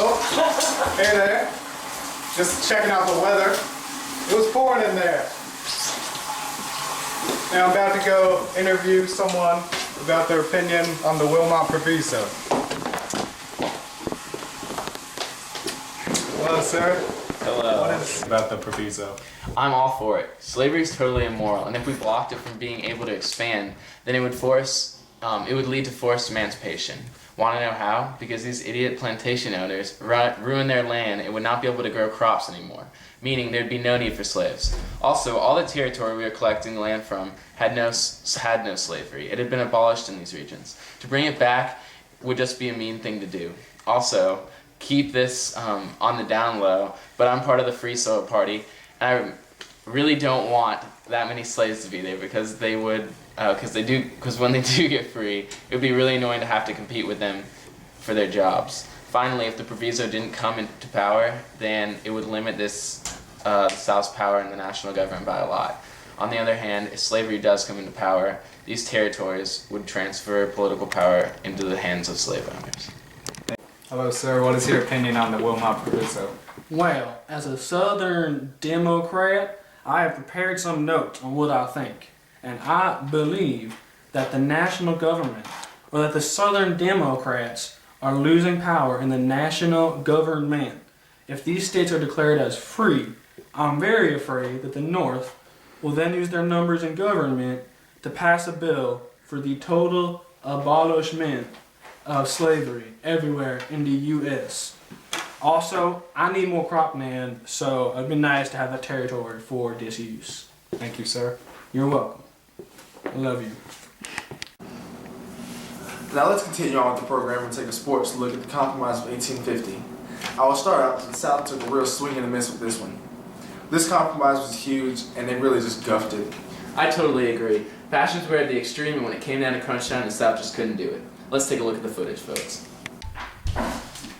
Oh, hey there. Just checking out the weather. It was pouring in there. Now I'm about to go interview someone about their opinion on the Wilmot Proviso. Hello, sir. Hello. What is about the Proviso? I'm all for it. Slavery is totally immoral, and if we blocked it from being able to expand, then it would lead to forced emancipation. Want to know how? Because these idiot plantation owners ruin their land and would not be able to grow crops anymore, meaning there'd be no need for slaves. Also, all the territory we were collecting land from had no slavery. It had been abolished in these regions. To bring it back would just be a mean thing to do. Also, keep this on the down low, but I'm part of the Free Soil Party, and I really don't want that many slaves to be there because they would, because when they do get free, it would be really annoying to have to compete with them for their jobs. Finally, if the Proviso didn't come into power, then it would limit the South's power in the national government by a lot. On the other hand, if slavery does come into power, these territories would transfer political power into the hands of slave owners. Hello, sir. What is your opinion on the Wilmot Proviso? Well, as a Southern Democrat, I have prepared some notes on what I think. And I believe that the national government, or that the Southern Democrats, are losing power in the national government. If these states are declared as free, I'm very afraid that the North will then use their numbers in government to pass a bill for the total abolishment of slavery everywhere in the U.S. Also, I need more crop land, so it'd be nice to have that territory for disuse. Thank you, sir. You're welcome. I love you. Now let's continue on with the program and take a sports look at the Compromise of 1850. I will start out because the South took a real swing and a miss with this one. This compromise was huge and they really just guffed it. I totally agree. Passions were at the extreme, and when it came down to crunch time, the South just couldn't do it. Let's take a look at the footage, folks.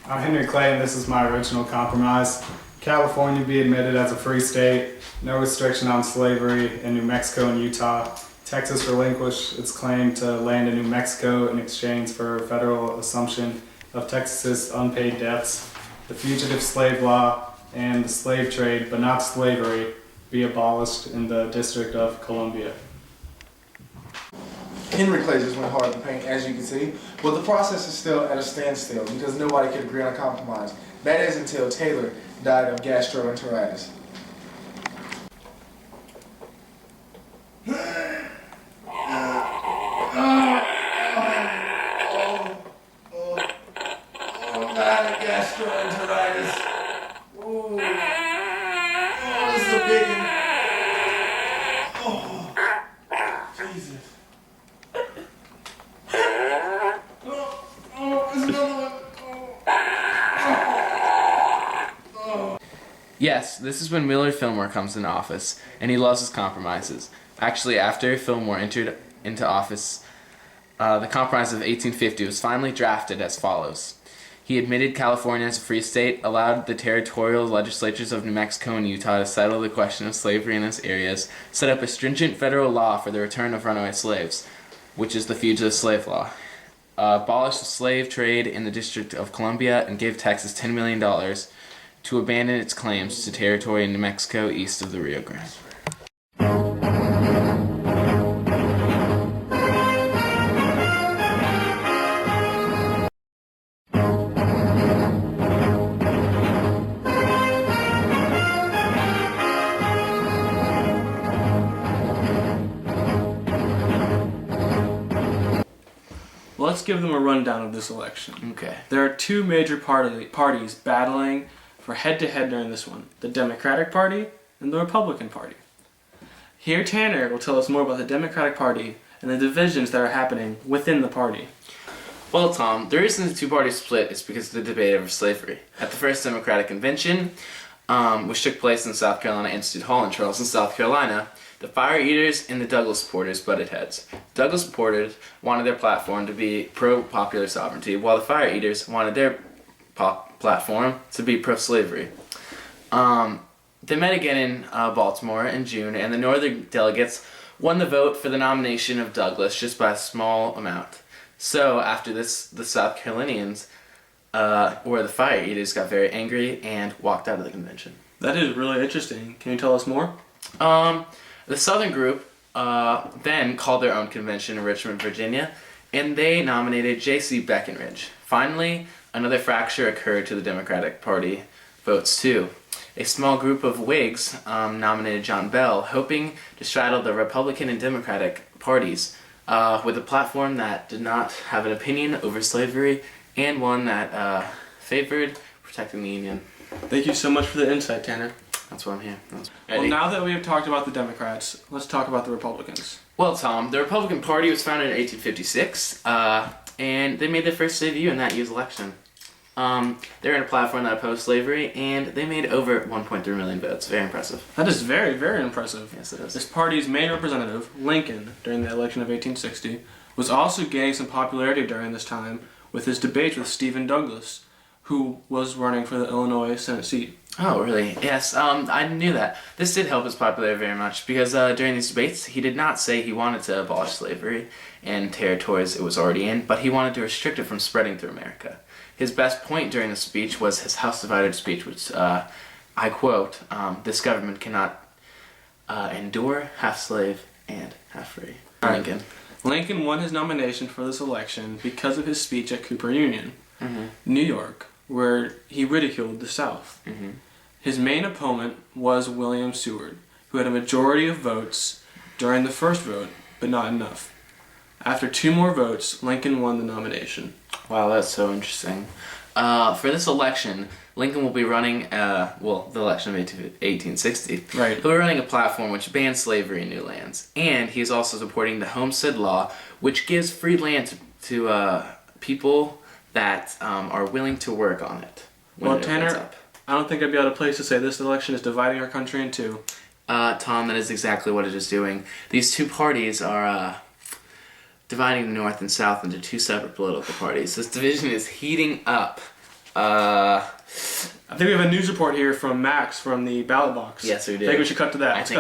I'm Henry Clay, and this is my original compromise. California be admitted as a free state, no restriction on slavery in New Mexico and Utah. Texas relinquish its claim to land in New Mexico in exchange for federal assumption of Texas's unpaid debts. The fugitive slave law and the slave trade, but not slavery, be abolished in the District of Columbia. Henry Clay just went hard in the paint, as you can see, but the process is still at a standstill because nobody could agree on a compromise. That is until Taylor died of gastroenteritis. Gastroenteritis. Ooh. Oh, this is a big one. Oh, Jesus. Oh, there's another one. Yes, this is when Millard Fillmore comes into office, and he loves his compromises. Actually, after Fillmore entered into office, the Compromise of 1850 was finally drafted as follows. He admitted California as a free state, allowed the territorial legislatures of New Mexico and Utah to settle the question of slavery in those areas, set up a stringent federal law for the return of runaway slaves, which is the fugitive slave law, abolished the slave trade in the District of Columbia, and gave Texas $10 million to abandon its claims to territory in New Mexico east of the Rio Grande. Let's give them a rundown of this election. Okay. There are two major parties battling for head-to-head during this one, the Democratic Party and the Republican Party. Here Tanner will tell us more about the Democratic Party and the divisions that are happening within the party. Well, Tom, the reason the two-party split is because of the debate over slavery. At the first Democratic Convention, which took place in South Carolina Institute Hall in Charleston, South Carolina, the Fire Eaters and the Douglas supporters butted heads. Douglas supporters wanted their platform to be pro-popular sovereignty, while the Fire Eaters wanted their platform to be pro-slavery. They met again in Baltimore in June, and the Northern delegates won the vote for the nomination of Douglas just by a small amount. So after this, the South Carolinians where the fire eaters got very angry and walked out of the convention. That is really interesting. Can you tell us more? The Southern group then called their own convention in Richmond, Virginia, and they nominated J.C. Breckinridge. Finally, another fracture occurred to the Democratic Party votes too. A small group of Whigs nominated John Bell, hoping to straddle the Republican and Democratic parties with a platform that did not have an opinion over slavery and one that favored protecting the Union. Thank you so much for the insight, Tanner. That's why I'm here. Well, now that we have talked about the Democrats, let's talk about the Republicans. Well, Tom, the Republican Party was founded in 1856, and they made their first debut in that year's election. They're in a platform that opposed slavery, and they made over 1.3 million votes. Very impressive. That is very, very impressive. Yes, it is. This party's main representative, Lincoln, during the election of 1860, was also gaining some popularity during this time with his debates with Stephen Douglas, who was running for the Illinois Senate seat. Oh, really? Yes, I knew that. This did help his popularity very much because during these debates, he did not say he wanted to abolish slavery in territories it was already in, but he wanted to restrict it from spreading through America. His best point during the speech was his House Divided speech, which, I quote, "This government cannot endure half slave and half free." Lincoln. Lincoln won his nomination for this election because of his speech at Cooper Union, New York, where he ridiculed the South. His main opponent was William Seward, who had a majority of votes during the first vote, but not enough. After 2 more votes, Lincoln won the nomination. Wow, that's so interesting. For this election, Lincoln will be running, the election of 1860. Right. He'll be running a platform which bans slavery in new lands. And he's also supporting the homestead law, which gives free land to people that are willing to work on it. Well, Tanner, I don't think I'd be able to place to say this election is dividing our country in two. Tom, that is exactly what it is doing. These two parties are dividing the North and South into 2 separate political parties. This division is heating up. I think we have a news report here from Max from the ballot box. Yes, we do. I think we should cut to that.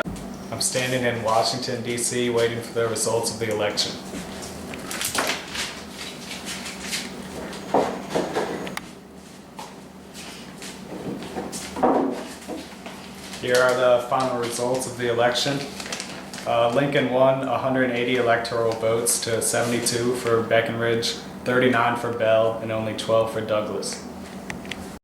I'm standing in Washington, D.C., waiting for the results of the election. Here are the final results of the election. Lincoln won 180 electoral votes to 72 for Breckinridge, 39 for Bell, and only 12 for Douglas.